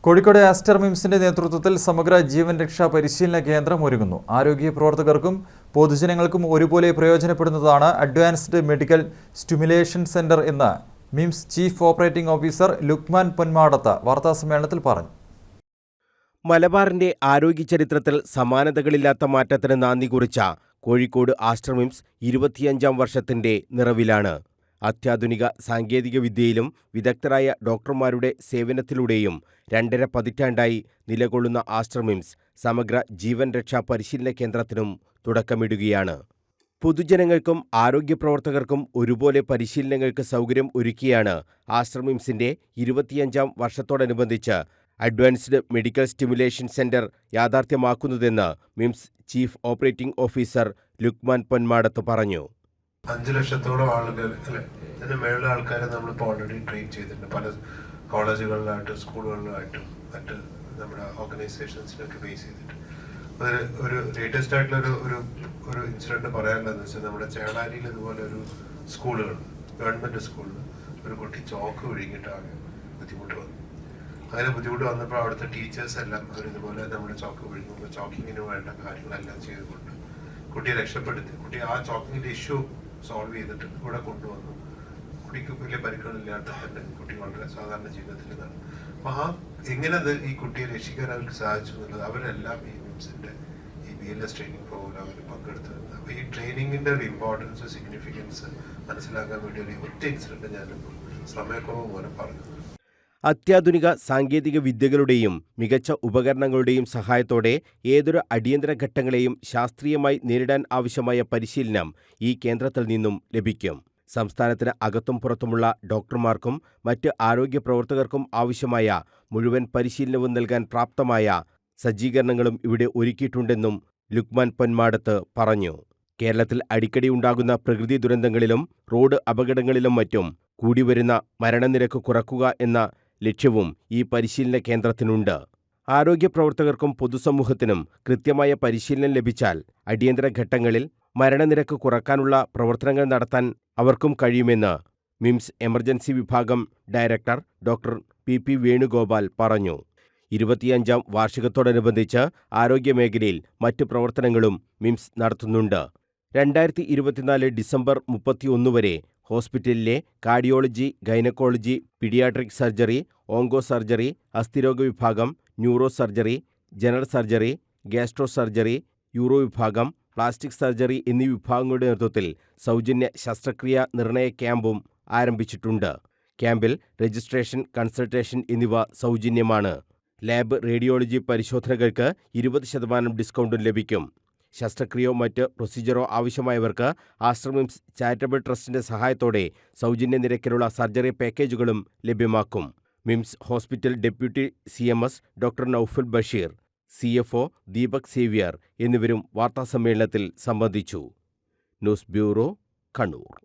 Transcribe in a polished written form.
Kozhikode Aster മിംസിന്റെ നേതൃത്വത്തിൽ സമഗ്ര ജീവൻ രക്ഷാ പരിശീലന കേന്ദ്രം ഒരുങ്ങുന്നു. ആരോഗ്യ പ്രവർത്തകർക്കും പൊതുജനങ്ങൾക്കും ഒരുപോലെ പ്രയോജനപ്പെടുന്നതാണ് അഡ്വാൻസ്ഡ് മെഡിക്കൽ സ്റ്റിമുലേഷൻ സെന്റർ എന്ന് MIMS chief operating officer Lukman Ponmadath വാർത്താസമ്മേളനത്തിൽ പറഞ്ഞു. മലബാറിന്റെ ആരോഗ്യ ചരിത്രത്തിൽ സമാനതകളില്ലാത്ത മാറ്റത്തിന് നാന്ദി കുറിച്ച കോഴിക്കോട് ആസ്റ്റർ മിംസ് 25ാം വർഷത്തിന്റെ നിറവിലാണ്. അത്യാധുനിക സാങ്കേതിക വിദ്യയിലും വിദഗ്ധരായ ഡോക്ടർമാരുടെ സേവനത്തിലൂടെയും 2.5 പതിറ്റാണ്ടായി നിലകൊള്ളുന്ന ആസ്റ്റർ മിംസ് സമഗ്ര ജീവൻ രക്ഷാ പരിശീലന കേന്ദ്രത്തിനും തുടക്കമിടുകയാണ്. പൊതുജനങ്ങൾക്കും ആരോഗ്യ പ്രവർത്തകർക്കും ഒരുപോലെ പരിശീലനങ്ങൾക്ക് സൗകര്യം ഒരുക്കിയാണ് ആസ്റ്റർ മിംസിന്റെ 25ാം വർഷത്തോടനുബന്ധിച്ച് അഡ്വാൻസ്ഡ് മെഡിക്കൽ സ്റ്റിമുലേഷൻ സെന്റർ യാഥാർത്ഥ്യമാക്കുന്നതെന്ന് MIMS chief operating officer Lukman Ponmadath പറഞ്ഞു. 5 ലക്ഷത്തോളം ആളുകൾ അല്ലെ, ഇതിന് മേലുള്ള ആൾക്കാരെ നമ്മളിപ്പോൾ ഓൾറെഡി ട്രെയിൻ ചെയ്തിട്ടുണ്ട്. പല കോളേജുകളിലായിട്ടും സ്കൂളുകളിലായിട്ടും മറ്റ് നമ്മുടെ ഓർഗനൈസേഷൻസിനൊക്കെ ബേസ് ചെയ്തിട്ട് ഒരു ലേറ്റസ്റ്റ് ആയിട്ടുള്ള ഒരു ഇൻസിഡന്റ് പറയാനുള്ളതെന്ന് വെച്ചാൽ നമ്മുടെ ചേളാരിയിൽ ഇതുപോലെ ഒരു സ്കൂളുകൾ, ഗവൺമെന്റ് സ്കൂളിൽ ഒരു കുട്ടി ചോക്ക് ഒഴുകിയിട്ടാകെ ബുദ്ധിമുട്ട് വന്നു. അങ്ങനെ ബുദ്ധിമുട്ട് വന്നപ്പോൾ അവിടുത്തെ ടീച്ചേഴ്സ് എല്ലാം അവരിതുപോലെ നമ്മുടെ ചോക്ക് ഒഴുകുമ്പോൾ ചോക്കിങ്ങിന് വേണ്ട കാര്യങ്ങളെല്ലാം ചെയ്തുകൊണ്ട് കുട്ടിയെ രക്ഷപ്പെടുത്തി. കുട്ടി ആ ചോക്കിങ്ങിന്റെ ഇഷ്യൂ സോൾവ് ചെയ്തിട്ട് ഇവിടെ കൊണ്ടുവന്നു. കുട്ടിക്ക് വലിയ പരിക്കുകളില്ലാത്ത തന്നെ കുട്ടി വളരെ സാധാരണ ജീവിതത്തിൽ നിന്നാണ്. അപ്പൊ എങ്ങനെ ഈ കുട്ടിയെ രക്ഷിക്കാൻ അവർക്ക് സാധിച്ചു എന്നുള്ളത് അവരെല്ലാം ഈ മിംസിന്റെ ഈ BLS ട്രെയിനിങ് പ്രോഗ്രാമിൽ പങ്കെടുത്തിരുന്നത്. അപ്പൊ ഈ ട്രെയിനിങ്ങിന്റെ ഒരു ഇമ്പോർട്ടൻസ്, സിഗ്നിഫിക്കൻസ് മനസ്സിലാക്കാൻ വേണ്ടി ഒരു ഒറ്റ ഇൻസിഡന്റ് ഞാനിപ്പോൾ സമയക്കുറവ് മൂലം പറഞ്ഞു. അത്യാധുനിക സാങ്കേതിക വിദ്യകളുടെയും മികച്ച ഉപകരണങ്ങളുടെയും സഹായത്തോടെ ഏതൊരു അടിയന്തര ഘട്ടങ്ങളെയും ശാസ്ത്രീയമായി നേരിടാൻ ആവശ്യമായ പരിശീലനം ഈ കേന്ദ്രത്തിൽ നിന്നും ലഭിക്കും. സംസ്ഥാനത്തിന് അകത്തും പുറത്തുമുള്ള ഡോക്ടർമാർക്കും മറ്റ് ആരോഗ്യ പ്രവർത്തകർക്കും ആവശ്യമായ മുഴുവൻ പരിശീലനവും നൽകാൻ പ്രാപ്തമായ സജ്ജീകരണങ്ങളും ഇവിടെ ഒരുക്കിയിട്ടുണ്ടെന്നും ലുക്മാൻ പൊന്മാടത്ത് പറഞ്ഞു. കേരളത്തിൽ അടിക്കടി ഉണ്ടാകുന്ന പ്രകൃതി ദുരന്തങ്ങളിലും റോഡ് അപകടങ്ങളിലും മറ്റും കൂടിവരുന്ന മരണനിരക്ക് കുറക്കുക എന്ന ലക്ഷ്യവും ഈ പരിശീലന കേന്ദ്രത്തിനുണ്ട്. ആരോഗ്യ പ്രവർത്തകർക്കും പൊതുസമൂഹത്തിനും കൃത്യമായ പരിശീലനം ലഭിച്ചാൽ അടിയന്തര ഘട്ടങ്ങളിൽ മരണനിരക്ക് കുറക്കാനുള്ള പ്രവർത്തനങ്ങൾ നടത്താൻ അവർക്കും കഴിയുമെന്ന് മിംസ് എമർജൻസി വിഭാഗം ഡയറക്ടർ ഡോക്ടർ PP വേണുഗോപാൽ പറഞ്ഞു. 25ാം വാർഷികത്തോടനുബന്ധിച്ച് ആരോഗ്യമേഖലയിൽ മറ്റ് പ്രവർത്തനങ്ങളും മിംസ് നടത്തുന്നുണ്ട്. 2024 ഡിസംബർ 31 വരെ ഹോസ്പിറ്റലിലെ cardiology, gynaecology, paediatric surgery, onco surgery, അസ്ഥിരോഗ വിഭാഗം, neuro surgery, general surgery, gastro surgery, uro വിഭാഗം, പ്ലാസ്റ്റിക് സർജറി എന്നീ വിഭാഗങ്ങളുടെ നേതൃത്വത്തിൽ സൗജന്യ ശസ്ത്രക്രിയ നിർണയ ക്യാമ്പും ആരംഭിച്ചിട്ടുണ്ട്. ക്യാമ്പിൽ രജിസ്ട്രേഷൻ, കൺസൾട്ടേഷൻ എന്നിവ സൗജന്യമാണ്. ലാബ്, റേഡിയോളജി പരിശോധനകൾക്ക് 20% ഡിസ്കൗണ്ടും ലഭിക്കും. ശസ്ത്രക്രിയയോ മറ്റ് പ്രൊസീജിയറോ ആവശ്യമായവർക്ക് ആസ്റ്റർ മിംസ് ചാരിറ്റബിൾ ട്രസ്റ്റിന്റെ സഹായത്തോടെ സൗജന്യ നിരക്കിലുള്ള സർജറി പാക്കേജുകളും ലഭ്യമാക്കും. MIMS hospital deputy CMS doctor Naufal Basheer, CFO Deepak Xavier എന്നിവരും വാർത്താസമ്മേളനത്തിൽ സംബന്ധിച്ചു. News bureau, Kannur.